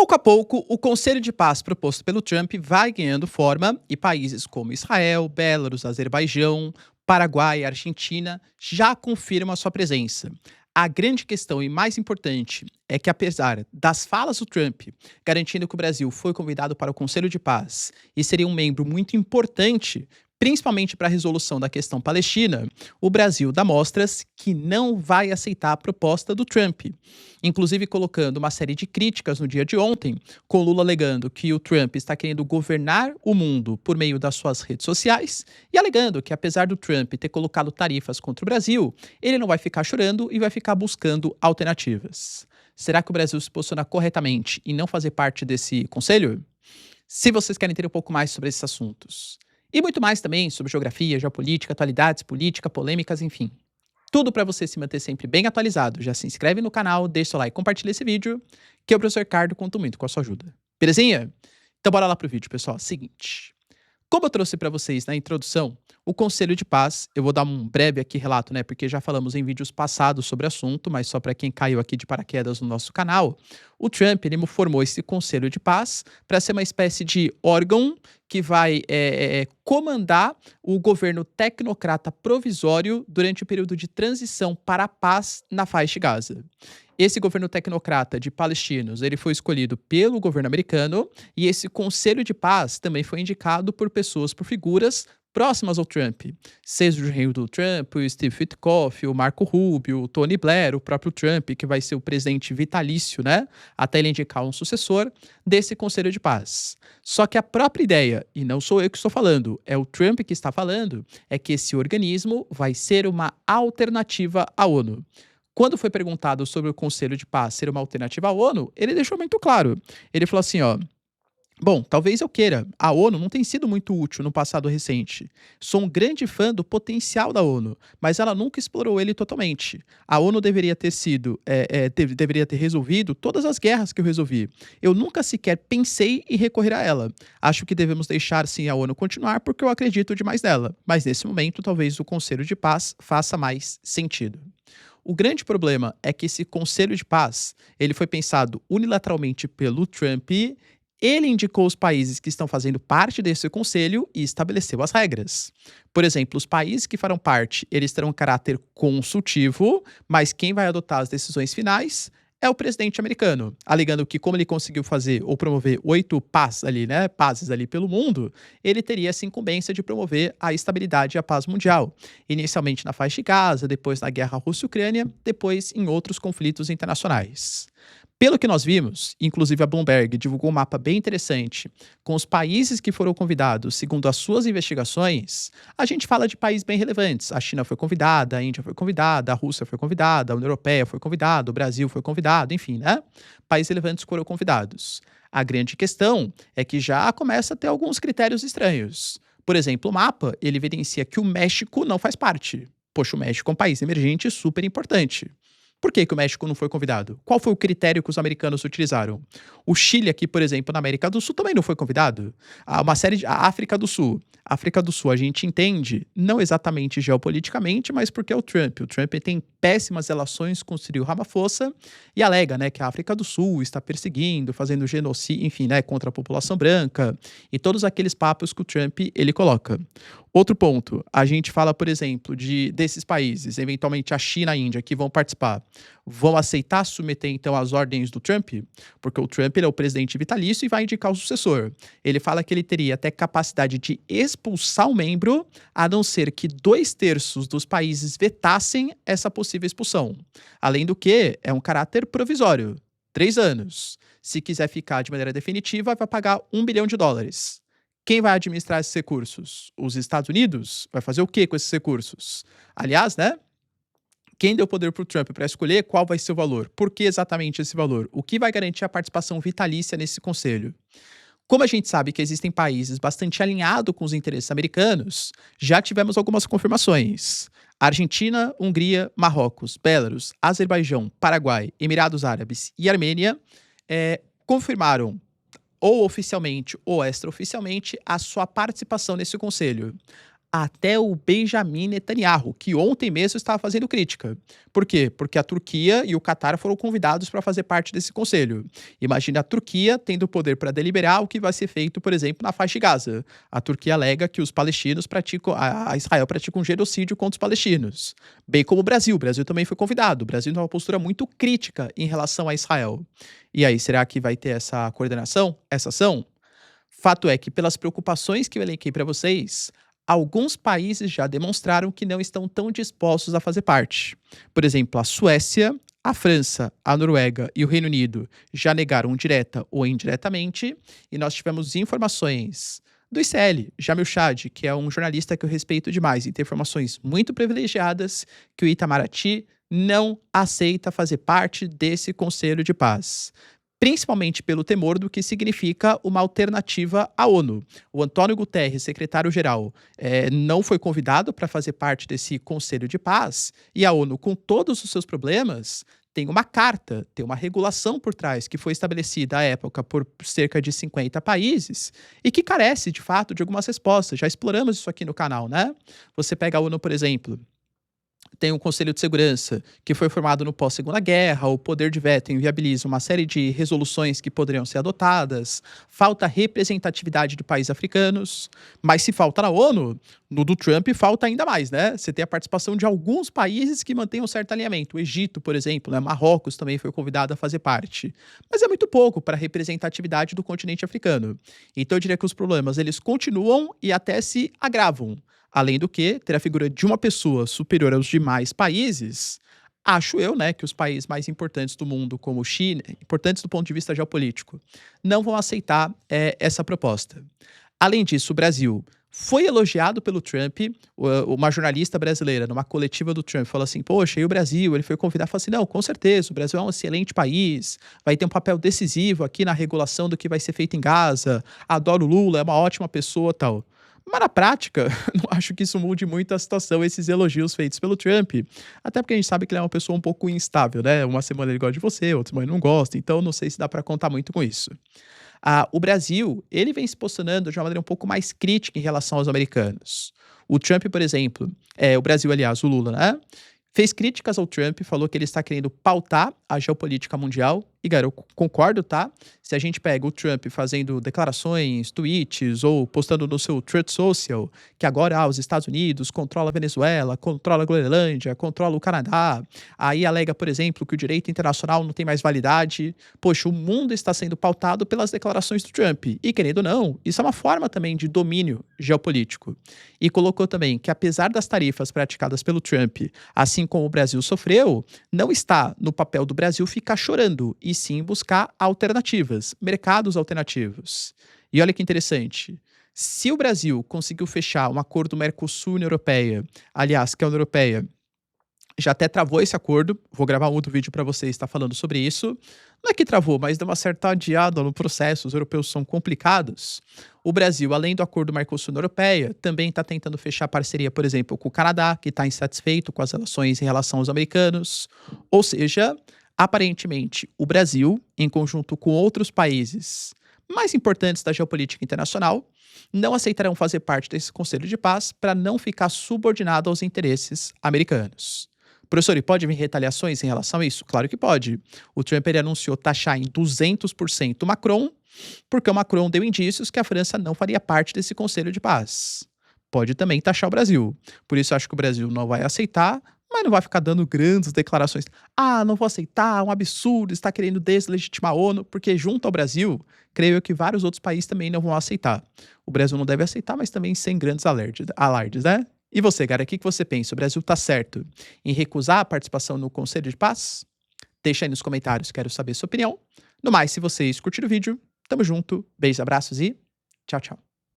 Pouco a pouco, o Conselho de Paz proposto pelo Trump vai ganhando forma e países como Israel, Belarus, Azerbaijão, Paraguai e Argentina já confirmam a sua presença. A grande questão e mais importante é que, apesar das falas do Trump garantindo que o Brasil foi convidado para o Conselho de Paz e seria um membro muito importante, principalmente para a resolução da questão palestina, o Brasil dá mostras que não vai aceitar a proposta do Trump, inclusive colocando uma série de críticas no dia de ontem, com Lula alegando que o Trump está querendo governar o mundo por meio das suas redes sociais e alegando que, apesar do Trump ter colocado tarifas contra o Brasil, ele não vai ficar chorando e vai ficar buscando alternativas. Será que o Brasil se posiciona corretamente em não fazer parte desse conselho? Se vocês querem ter um pouco mais sobre esses assuntos, e muito mais também sobre geografia, geopolítica, atualidades, política, polêmicas, enfim. Tudo para você se manter sempre bem atualizado. Já se inscreve no canal, deixa o like e compartilha esse vídeo, que o professor Ricardo conta muito com a sua ajuda. Belezinha? Então bora lá pro vídeo, pessoal. Seguinte. Como eu trouxe para vocês na introdução, o Conselho de Paz, eu vou dar um breve aqui relato, né, porque já falamos em vídeos passados sobre o assunto, mas só para quem caiu aqui de paraquedas no nosso canal, o Trump, ele formou esse Conselho de Paz para ser uma espécie de órgão que vai comandar o governo tecnocrata provisório durante o período de transição para a paz na faixa de Gaza. Esse governo tecnocrata de palestinos, ele foi escolhido pelo governo americano e esse Conselho de Paz também foi indicado por figuras próximas ao Trump. Seja o genro do Trump, o Steve Witkoff, o Marco Rubio, o Tony Blair, o próprio Trump, que vai ser o presidente vitalício, né? Até ele indicar um sucessor desse Conselho de Paz. Só que a própria ideia, e não sou eu que estou falando, é o Trump que está falando, é que esse organismo vai ser uma alternativa à ONU. Quando foi perguntado sobre o Conselho de Paz ser uma alternativa à ONU, ele deixou muito claro. Ele falou assim, ó: bom, talvez eu queira. A ONU não tem sido muito útil no passado recente. Sou um grande fã do potencial da ONU, mas ela nunca explorou ele totalmente. A ONU deveria ter deveria ter resolvido todas as guerras que eu resolvi. Eu nunca sequer pensei em recorrer a ela. Acho que devemos deixar sim a ONU continuar porque eu acredito demais nela. Mas nesse momento, talvez o Conselho de Paz faça mais sentido. O grande problema é que esse Conselho de Paz, ele foi pensado unilateralmente pelo Trump. Ele indicou os países que estão fazendo parte desse conselho e estabeleceu as regras. Por exemplo, os países que farão parte, eles terão um caráter consultivo, mas quem vai adotar as decisões finais é o presidente americano, alegando que como ele conseguiu fazer ou promover 8 pazes ali pelo mundo, ele teria essa incumbência de promover a estabilidade e a paz mundial. Inicialmente na faixa de Gaza, depois na guerra Rússia-Ucrânia, depois em outros conflitos internacionais. Pelo que nós vimos, inclusive a Bloomberg divulgou um mapa bem interessante com os países que foram convidados segundo as suas investigações, a gente fala de países bem relevantes. A China foi convidada, a Índia foi convidada, a Rússia foi convidada, a União Europeia foi convidada, o Brasil foi convidado, enfim, né? Países relevantes foram convidados. A grande questão é que já começa a ter alguns critérios estranhos. Por exemplo, o mapa, ele evidencia que o México não faz parte. Poxa, o México é um país emergente super importante. Por que o México não foi convidado? Qual foi o critério que os americanos utilizaram? O Chile aqui, por exemplo, na América do Sul também não foi convidado. Há uma série de... A África do Sul. A África do Sul a gente entende, não exatamente geopoliticamente, mas porque é o Trump. O Trump tem péssimas relações com o Cyril Ramaphosa e alega, né, que a África do Sul está perseguindo, fazendo genocídio, enfim, né, contra a população branca e todos aqueles papos que o Trump ele coloca. Outro ponto, a gente fala, por exemplo, desses países, eventualmente a China e a Índia, que vão participar, vão aceitar submeter, então, as ordens do Trump? Porque o Trump ele é o presidente vitalício e vai indicar o sucessor. Ele fala que ele teria até capacidade de expulsar o membro, a não ser que 2/3 dos países vetassem essa possível expulsão. Além do que, é um caráter provisório, 3 anos. Se quiser ficar de maneira definitiva, vai pagar $1 bilhão. Quem vai administrar esses recursos? Os Estados Unidos? Vai fazer o quê com esses recursos? Aliás, né? Quem deu poder para o Trump para escolher qual vai ser o valor? Por que exatamente esse valor? O que vai garantir a participação vitalícia nesse conselho? Como a gente sabe que existem países bastante alinhados com os interesses americanos, já tivemos algumas confirmações. Argentina, Hungria, Marrocos, Belarus, Azerbaijão, Paraguai, Emirados Árabes e Armênia confirmaram ou oficialmente ou extraoficialmente, a sua participação nesse conselho. até o Benjamin Netanyahu, que ontem mesmo estava fazendo crítica. Por quê? Porque a Turquia e o Catar foram convidados para fazer parte desse conselho. Imagina a Turquia tendo o poder para deliberar o que vai ser feito, por exemplo, na faixa de Gaza. A Turquia alega que os palestinos praticam, a Israel pratica um genocídio contra os palestinos. Bem como o Brasil. O Brasil também foi convidado. O Brasil tem uma postura muito crítica em relação a Israel. E aí, será que vai ter essa coordenação, essa ação? Fato é que, pelas preocupações que eu elenquei para vocês, alguns países já demonstraram que não estão tão dispostos a fazer parte. Por exemplo, a Suécia, a França, a Noruega e o Reino Unido já negaram direta ou indiretamente, e nós tivemos informações do ICL, Jamil Chad, que é um jornalista que eu respeito demais e tem informações muito privilegiadas, que o Itamaraty não aceita fazer parte desse Conselho de Paz, principalmente pelo temor do que significa uma alternativa à ONU. O Antônio Guterres, secretário-geral, não foi convidado para fazer parte desse Conselho de Paz, e a ONU, com todos os seus problemas, tem uma carta, tem uma regulação por trás que foi estabelecida à época por cerca de 50 países e que carece, de fato, de algumas respostas. Já exploramos isso aqui no canal, né? Você pega a ONU, por exemplo, tem um Conselho de Segurança que foi formado no pós-Segunda Guerra, o poder de veto inviabiliza uma série de resoluções que poderiam ser adotadas, falta representatividade de países africanos, mas se falta na ONU, no do Trump falta ainda mais, né? Você tem a participação de alguns países que mantêm um certo alinhamento. O Egito, por exemplo, né? Marrocos também foi convidado a fazer parte. Mas é muito pouco para a representatividade do continente africano. Então eu diria que os problemas eles continuam e até se agravam. Além do que, ter a figura de uma pessoa superior aos demais países, acho eu, né, que os países mais importantes do mundo, como China, importantes do ponto de vista geopolítico, não vão aceitar essa proposta. Além disso, o Brasil foi elogiado pelo Trump. Uma jornalista brasileira, numa coletiva do Trump, falou assim: poxa, e o Brasil? Ele foi convidado e falou assim: não, com certeza, o Brasil é um excelente país, vai ter um papel decisivo aqui na regulação do que vai ser feito em Gaza, adoro o Lula, é uma ótima pessoa tal. Mas na prática, não acho que isso mude muito a situação, esses elogios feitos pelo Trump. Até porque a gente sabe que ele é uma pessoa um pouco instável, né? Uma semana ele gosta de você, outra semana ele não gosta, então não sei se dá para contar muito com isso. O Brasil, ele vem se posicionando de uma maneira um pouco mais crítica em relação aos americanos. O Trump, por exemplo, o Brasil, aliás, o Lula, né? Fez críticas ao Trump, falou que ele está querendo pautar a geopolítica mundial. E, cara, eu concordo, tá? Se a gente pega o Trump fazendo declarações, tweets ou postando no seu Truth Social que agora os Estados Unidos controla a Venezuela, controla a Groenlândia, controla o Canadá, aí alega, por exemplo, que o direito internacional não tem mais validade. Poxa, o mundo está sendo pautado pelas declarações do Trump. E, querendo ou não, isso é uma forma também de domínio geopolítico. E colocou também que, apesar das tarifas praticadas pelo Trump, assim como o Brasil sofreu, não está no papel do Brasil ficar chorando, e sim buscar alternativas, mercados alternativos. E olha que interessante, se o Brasil conseguiu fechar um acordo Mercosul-União Europeia, aliás, que a União Europeia já até travou esse acordo, vou gravar um outro vídeo para vocês, está falando sobre isso. Não é que travou, mas deu uma certa adiada no processo, os europeus são complicados. O Brasil, além do acordo Mercosul-União Europeia, também está tentando fechar parceria, por exemplo, com o Canadá, que está insatisfeito com as relações em relação aos americanos. Ou seja, aparentemente, o Brasil, em conjunto com outros países mais importantes da geopolítica internacional, não aceitarão fazer parte desse Conselho de Paz para não ficar subordinado aos interesses americanos. Professor, e pode vir retaliações em relação a isso? Claro que pode. O Trump ele anunciou taxar em 200% o Macron, porque o Macron deu indícios que a França não faria parte desse Conselho de Paz. Pode também taxar o Brasil. Por isso, acho que o Brasil não vai aceitar, mas não vai ficar dando grandes declarações. Ah, não vou aceitar, é um absurdo, está querendo deslegitimar a ONU, porque junto ao Brasil, creio eu que vários outros países também não vão aceitar. O Brasil não deve aceitar, mas também sem grandes alardes, né? E você, cara, o que você pensa? O Brasil tá certo em recusar a participação no Conselho de Paz? Deixa aí nos comentários, quero saber sua opinião. No mais, se vocês curtiram o vídeo, tamo junto, beijos, abraços e tchau, tchau.